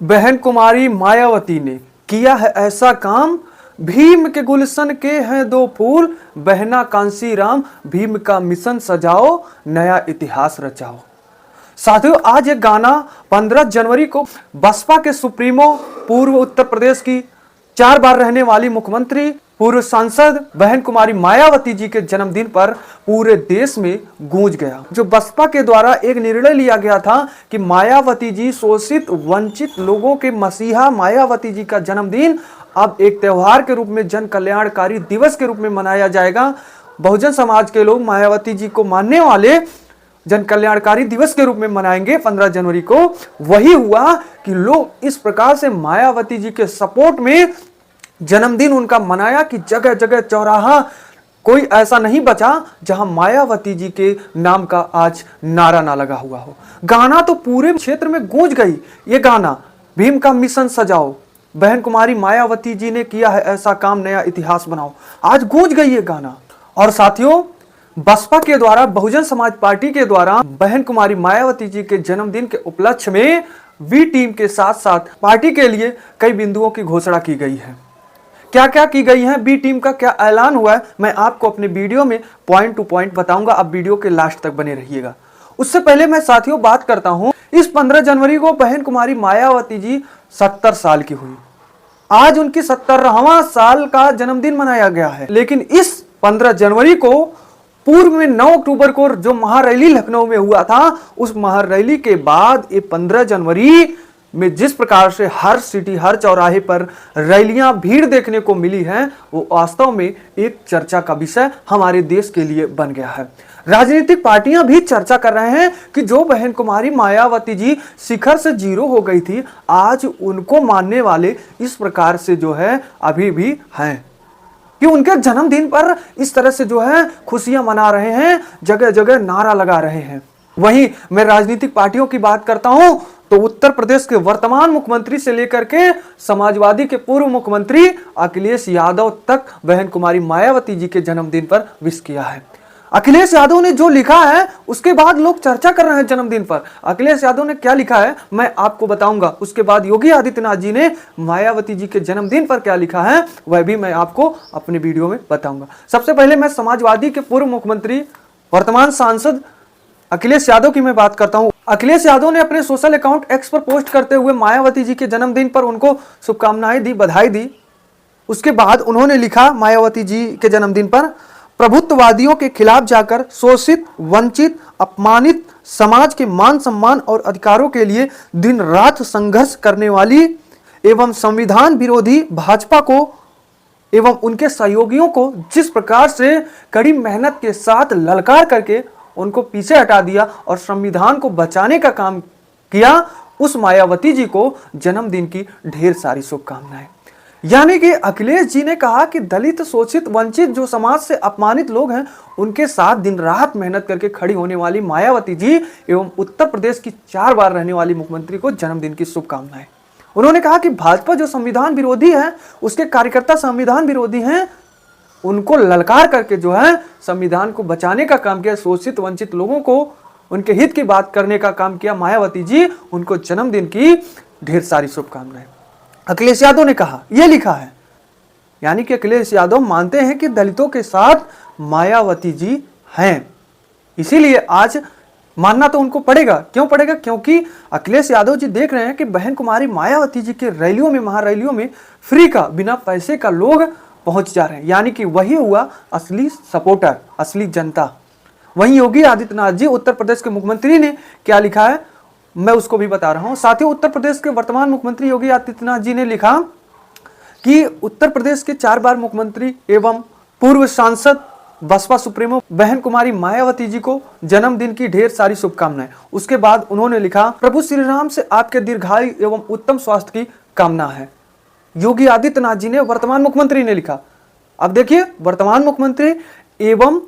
बहन कुमारी मायावती ने किया है ऐसा काम, भीम के गुलशन के हैं दो फूल, बहना कांसी राम भीम का मिशन सजाओ, नया इतिहास रचाओ। साथियों, आज एक गाना 15 जनवरी को बसपा के सुप्रीमो, पूर्व उत्तर प्रदेश की 4 बार रहने वाली मुख्यमंत्री, पूर्व सांसद बहन कुमारी मायावती जी के जन्मदिन पर पूरे देश में गूंज गया। जो बसपा के द्वारा एक निर्णय लिया गया था कि मायावती जी, शोषित वंचित लोगों के मसीहा मायावती जी का जन्मदिन अब एक त्योहार के रूप में, जन कल्याणकारी दिवस के रूप में मनाया जाएगा। बहुजन समाज के लोग मायावती जी को मानने वाले जन कल्याणकारी दिवस के रूप में मनाएंगे 15 जनवरी को। वही हुआ कि लोग इस प्रकार से मायावती जी के सपोर्ट में जन्मदिन उनका मनाया कि जगह जगह चौराहा कोई ऐसा नहीं बचा जहां मायावती जी के नाम का आज नारा ना लगा हुआ हो। गाना तो पूरे क्षेत्र में गूंज गई। ये गाना भीम का मिशन सजाओ, बहन कुमारी मायावती जी ने किया है ऐसा काम, नया इतिहास बनाओ, आज गूंज गई ये गाना। और साथियों, बसपा के द्वारा, बहुजन समाज पार्टी के द्वारा बहन कुमारी मायावती जी के जन्मदिन के उपलक्ष्य में वी टीम के साथ साथ पार्टी के लिए कई बिंदुओं की घोषणा की गई है। क्या क्या की गई है, बी टीम का क्या ऐलान हुआ है, मैं आपको अपने वीडियो में पॉइंट टू पॉइंट बताऊंगा। आप वीडियो के लास्ट तक बने रहिएगा। उससे पहले मैं साथियों बात करता हूं, इस 15 जनवरी को बहन कुमारी मायावती जी 70 साल की हुई। आज उनकी 70वां साल का जन्मदिन मनाया गया है। लेकिन इस 15 जनवरी को पूर्व में 9 अक्टूबर को जो महारैली लखनऊ में हुआ था, उस महारैली के बाद ये 15 जनवरी में जिस प्रकार से हर सिटी, हर चौराहे पर रैलियां, भीड़ देखने को मिली हैं, वो वास्तव में एक चर्चा का विषय हमारे देश के लिए बन गया है। राजनीतिक पार्टियां भी चर्चा कर रहे हैं कि जो बहन कुमारी मायावती जी शिखर से जीरो हो गई थी, आज उनको मानने वाले इस प्रकार से जो है अभी भी हैं कि उनके जन्मदिन पर इस तरह से जो है खुशियां मना रहे हैं, जगह जगह नारा लगा रहे हैं। वहीं मैं राजनीतिक पार्टियों की बात करता हूं तो उत्तर प्रदेश के वर्तमान मुख्यमंत्री से लेकर के समाजवादी के पूर्व मुख्यमंत्री अखिलेश यादव तक बहन कुमारी मायावती जी के जन्मदिन पर विश किया है। अखिलेश यादव ने जो लिखा है उसके बाद लोग चर्चा कर रहे हैं जन्मदिन पर। अखिलेश यादव ने क्या लिखा है मैं आपको बताऊंगा। उसके बाद योगी आदित्यनाथ जी ने मायावती जी के जन्मदिन पर क्या लिखा है वह भी मैं आपको अपने वीडियो में बताऊंगा। सबसे पहले मैं समाजवादी के पूर्व मुख्यमंत्री, वर्तमान सांसद अखिलेश यादव की मैं बात करता हूं। अखिलेश यादव ने अपने सोशल अकाउंट एक्स पर पोस्ट करते हुए मायावती जी के जन्मदिन पर उनको शुभकामनाएं दी, बधाई दी। उसके बाद उन्होंने लिखा मायावती जी के जन्मदिन पर, प्रभुत्ववादियों के खिलाफ जाकर शोषित, वंचित, अपमानित समाज के मान सम्मान और अधिकारों के लिए दिन रात संघर्ष करने वाली एवं संविधान विरोधी भाजपा को एवं उनके सहयोगियों को जिस प्रकार से कड़ी मेहनत के साथ ललकार करके उनको पीछे हटा दिया और संविधान को बचाने का काम किया, उस मायावती जी को जन्मदिन की ढेर सारी शुभकामनाएं। यानी कि अखिलेश जी ने कहा कि दलित, शोषित, वंचित, जो समाज से अपमानित लोग हैं, उनके साथ दिन रात मेहनत करके खड़ी होने वाली मायावती जी एवं उत्तर प्रदेश की 4 बार रहने वाली मुख्यमंत्री को जन्मदिन की शुभकामनाएं। उन्होंने कहा कि भाजपा जो संविधान विरोधी है, उसके कार्यकर्ता संविधान विरोधी हैं, उनको ललकार करके जो है संविधान को बचाने का काम किया, शोषित वंचित लोगों को उनके हित की बात करने का काम किया मायावती जी। उनको जन्मदिन की ढेर सारी शुभकामनाएं। अखिलेश यादव ने कहा, यह लिखा है, यानी कि अखिलेश यादव मानते हैं कि दलितों के साथ मायावती जी हैं, इसीलिए आज मानना तो उनको पड़ेगा। क्यों पड़ेगा? क्योंकि अखिलेश यादव जी देख रहे हैं कि बहन कुमारी मायावती जी के रैलियों में, महारैलियों में फ्री का, बिना पैसे का लोग पहुंच जा रहे हैं। यानी कि वही हुआ असली सपोर्टर, असली जनता। वहीं योगी आदित्यनाथ जी, उत्तर प्रदेश के मुख्यमंत्री, ने क्या लिखा है मैं उसको भी बता रहा हूं। साथियों, उत्तर प्रदेश के वर्तमान मुख्यमंत्री योगी आदित्यनाथ जी ने लिखा कि उत्तर प्रदेश के 4 बार मुख्यमंत्री एवं पूर्व सांसद बसपा सुप्रीमो बहन कुमारी मायावती जी को जन्मदिन की ढेर सारी शुभकामनाएं। उसके बाद उन्होंने लिखा, प्रभु श्री राम से आपके दीर्घायु एवं उत्तम स्वास्थ्य की कामना है। योगी आदित्यनाथ जी ने, वर्तमान मुख्यमंत्री ने लिखा। अब देखिए, वर्तमान मुख्यमंत्री एवं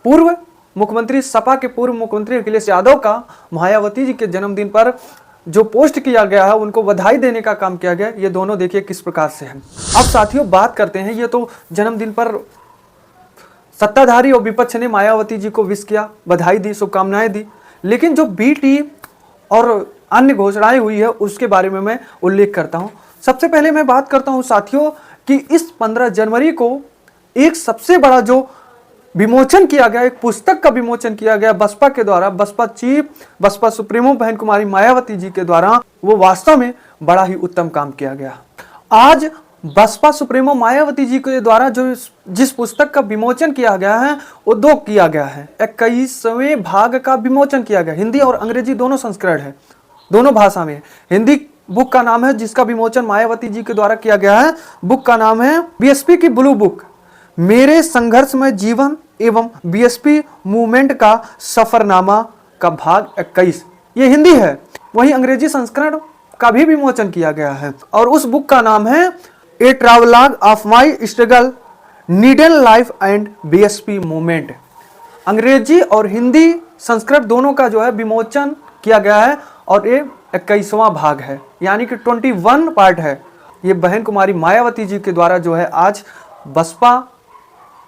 पूर्व मुख्यमंत्री, सपा के पूर्व मुख्यमंत्री अखिलेश यादव का मायावती जी के जन्मदिन पर जो पोस्ट किया गया है, उनको बधाई देने का काम किया गया। ये दोनों देखिए किस प्रकार से हैं। अब साथियों बात करते हैं, ये तो जन्मदिन पर सत्ताधारी और विपक्ष ने मायावती जी को विश किया, बधाई दी, शुभकामनाएं दी। लेकिन जो बी टीम और अन्य घोषणाएं हुई है उसके बारे में मैं उल्लेख करता हूं। सबसे पहले मैं बात करता हूं साथियों कि इस 15 जनवरी को एक सबसे बड़ा जो विमोचन किया गया, एक पुस्तक का विमोचन किया गया बसपा के द्वारा, बसपा चीफ, बसपा सुप्रीमो बहन कुमारी मायावती जी के द्वारा। वो वास्तव में बड़ा ही उत्तम काम किया गया। आज बसपा सुप्रीमो मायावती जी के द्वारा जो जिस पुस्तक का विमोचन किया गया है वो दो किया गया है। 21वें भाग का विमोचन किया गया, हिंदी और अंग्रेजी दोनों संस्करण है, दोनों भाषा में। हिंदी बुक का नाम है जिसका विमोचन मायावती जी के द्वारा किया गया है, बुक का नाम है बीएसपी की ब्लू बुक, मेरे संघर्षमय जीवन एवं बीएसपी मूवमेंट का सफरनामा का भाग 21, ये हिंदी है। वहीं अंग्रेजी संस्करण का भी विमोचन किया गया है और उस बुक का नाम है a travelogue of my struggle, needle life and BSP movement. अंग्रेजी और हिंदी संस्कृत दोनों का जो है विमोचन किया गया है और ये 21वां भाग है, यानी कि 21 पार्ट है। ये बहन कुमारी मायावती जी के द्वारा जो है आज बसपा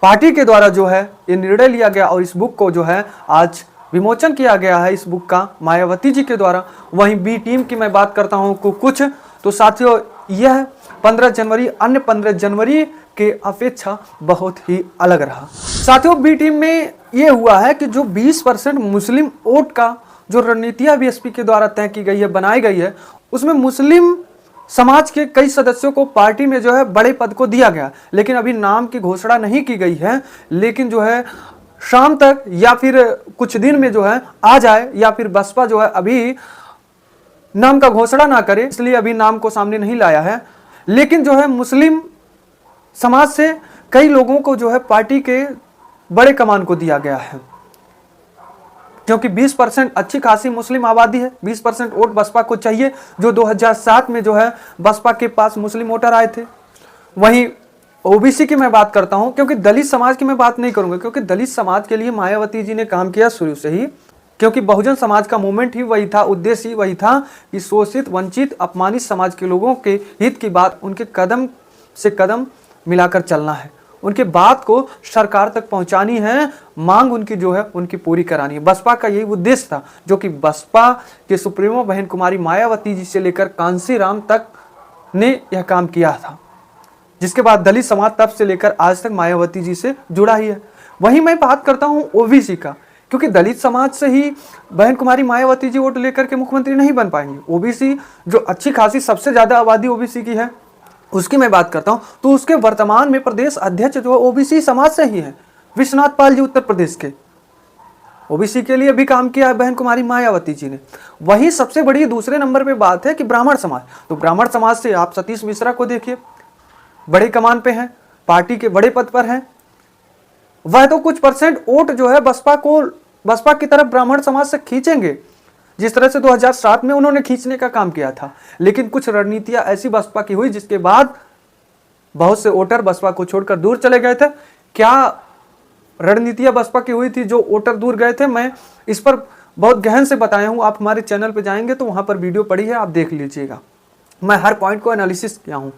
पार्टी के द्वारा जो है ये निर्णय लिया गया और इस बुक को जो है आज विमोचन किया गया है, इस बुक का मायावती जी के द्वारा। वहीं बी टीम की मैं बात करता हूं कुछ तो साथियों यह 15 जनवरी अन्य 15 जनवरी के अपेक्षा बहुत ही अलग रहा। साथियों बी टीम में यह हुआ है कि जो 20% मुस्लिम वोट का जो रणनीतियां बीएसपी के द्वारा तय की गई है, बनाई गई है, उसमें मुस्लिम समाज के कई सदस्यों को पार्टी में जो है बड़े पद को दिया गया, लेकिन अभी नाम की घोषणा नहीं की गई है। लेकिन जो है शाम तक या फिर कुछ दिन में जो है आ जाए, या फिर बसपा जो है अभी नाम का घोषणा ना करे, इसलिए अभी नाम को सामने नहीं लाया है। लेकिन जो है मुस्लिम समाज से कई लोगों को जो है पार्टी के बड़े कमान को दिया गया है, क्योंकि 20% अच्छी खासी मुस्लिम आबादी है। 20% वोट बसपा को चाहिए, जो 2007 में जो है बसपा के पास मुस्लिम वोटर आए थे। वहीं ओबीसी की मैं बात करता हूं, क्योंकि दलित समाज की मैं बात नहीं करूंगा, क्योंकि दलित समाज के लिए मायावती जी ने काम किया शुरू से ही, क्योंकि बहुजन समाज का मूवमेंट ही वही था, उद्देश्य ही वही था कि शोषित, वंचित, अपमानित समाज के लोगों के हित की बात उनके कदम से कदम मिलाकर चलना है, उनके बात को सरकार तक पहुंचानी है, मांग उनकी जो है उनकी पूरी करानी है। बसपा का यही उद्देश्य था, जो कि बसपा के सुप्रीमो बहन कुमारी मायावती जी से लेकर कांसीराम तक ने यह काम किया था, जिसके बाद दलित समाज तब से लेकर आज तक मायावती जी से जुड़ा ही है। वहीं मैं बात करता हूं ओबीसी का, क्योंकि दलित समाज से ही बहन कुमारी मायावती जी वोट लेकर के मुख्यमंत्री नहीं बन पाएंगे। ओबीसी जो अच्छी खासी सबसे ज्यादा आबादी ओबीसी की है उसकी मैं बात करता हूं, तो उसके वर्तमान में प्रदेश अध्यक्ष जो है ओबीसी समाज से ही है, विश्वनाथ पाल जी उत्तर प्रदेश के। ओबीसी के लिए भी काम किया है बहन कुमारी मायावती जी ने। वहीं सबसे बड़ी दूसरे नंबर पे बात है कि ब्राह्मण समाज, तो ब्राह्मण समाज से आप सतीश मिश्रा को देखिए, बड़े कमान पे हैं, पार्टी के बड़े पद पर हैं। वह तो कुछ परसेंट वोट जो है बसपा की तरफ ब्राह्मण समाज से खींचेंगे, जिस तरह से 2007 में उन्होंने खींचने का काम किया था। लेकिन कुछ रणनीतियां ऐसी बसपा की हुई जिसके बाद बहुत से वोटर बसपा को छोड़कर दूर चले गए थे। क्या रणनीतियां बसपा की हुई थी जो वोटर दूर गए थे, मैं इस पर बहुत गहन से बताया हूं। आप हमारे चैनल पर जाएंगे तो वहां पर वीडियो पड़ी है, आप देख लीजिएगा, मैं हर पॉइंट को एनालिसिस किया हूं।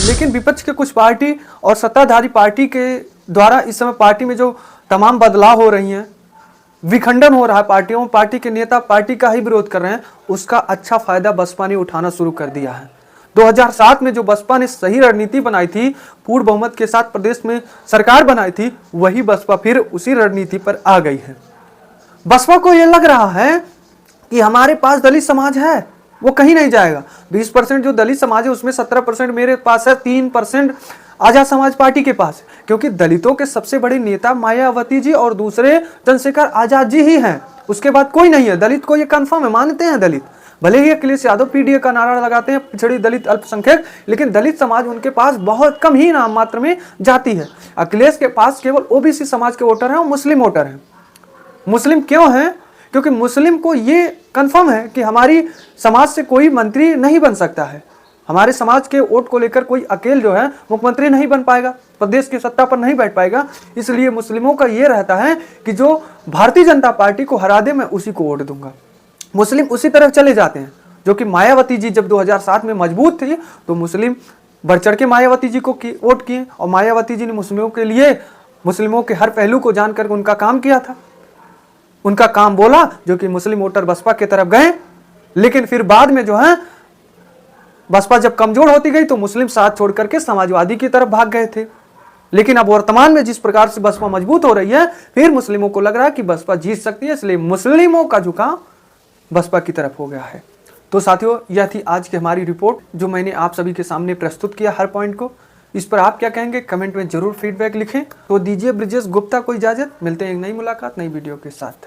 लेकिन विपक्ष के कुछ पार्टी और सत्ताधारी पार्टी के द्वारा इस समय पार्टी में जो तमाम बदलाव हो रही हैं, विखंडन हो रहा है पार्टियों, पार्टी के नेता पार्टी का ही विरोध कर रहे हैं, उसका अच्छा फायदा बसपा ने उठाना शुरू कर दिया है। 2007 में जो बसपा ने सही रणनीति बनाई थी, पूर्ण बहुमत के साथ प्रदेश में सरकार बनाई थी, वही बसपा फिर उसी रणनीति पर आ गई है। बसपा को यह लग रहा है कि हमारे पास दलित समाज है, वो कहीं नहीं जाएगा। 20% जो दलित समाज है उसमें 17% मेरे पास है, 3% आजाद समाज पार्टी के पास, क्योंकि दलितों के सबसे बड़े नेता मायावती जी और दूसरे चंद्रशेखर आजाद जी ही हैं, उसके बाद कोई नहीं है। दलित को ये कंफर्म है, मानते हैं दलित, भले ही अखिलेश यादव पीडीए का नारा लगाते हैं, पिछड़ी दलित अल्पसंख्यक, लेकिन दलित समाज उनके पास बहुत कम ही नाम मात्र में जाती है। अखिलेश के पास केवल ओबीसी समाज के वोटर हैं और मुस्लिम वोटर हैं। मुस्लिम क्यों हैं? क्योंकि मुस्लिम को ये कंफर्म है कि हमारी समाज से कोई मंत्री नहीं बन सकता है, हमारे समाज के वोट को लेकर कोई अकेले जो है मुख्यमंत्री नहीं बन पाएगा, प्रदेश की सत्ता पर नहीं बैठ पाएगा। इसलिए मुस्लिमों का ये रहता है कि जो भारतीय जनता पार्टी को हरा दे मैं उसी को वोट दूंगा। मुस्लिम उसी तरफ चले जाते हैं, जो कि मायावती जी जब 2007 में मजबूत थी तो मुस्लिम बढ़ चढ़ के मायावती जी को वोट किए, और मायावती जी ने मुस्लिमों के लिए, मुस्लिमों के हर पहलू को जानकर उनका काम किया था, उनका काम बोला, जो कि मुस्लिम वोटर बसपा की तरफ गए। लेकिन फिर बाद में जो है बसपा जब कमजोर होती गई तो मुस्लिम साथ छोड़ करके समाजवादी की तरफ भाग गए थे। लेकिन अब वर्तमान में जिस प्रकार से बसपा मजबूत हो रही है, फिर मुस्लिमों को लग रहा है कि बसपा जीत सकती है, इसलिए मुस्लिमों का झुकाव बसपा की तरफ हो गया है। तो साथियों, यह थी आज की हमारी रिपोर्ट जो मैंने आप सभी के सामने प्रस्तुत किया हर पॉइंट को। इस पर आप क्या कहेंगे कमेंट में जरूर फीडबैक लिखें। तो दीजिए ब्रिजेश गुप्ता को इजाजत, मिलते हैं एक नई मुलाकात नई वीडियो के साथ।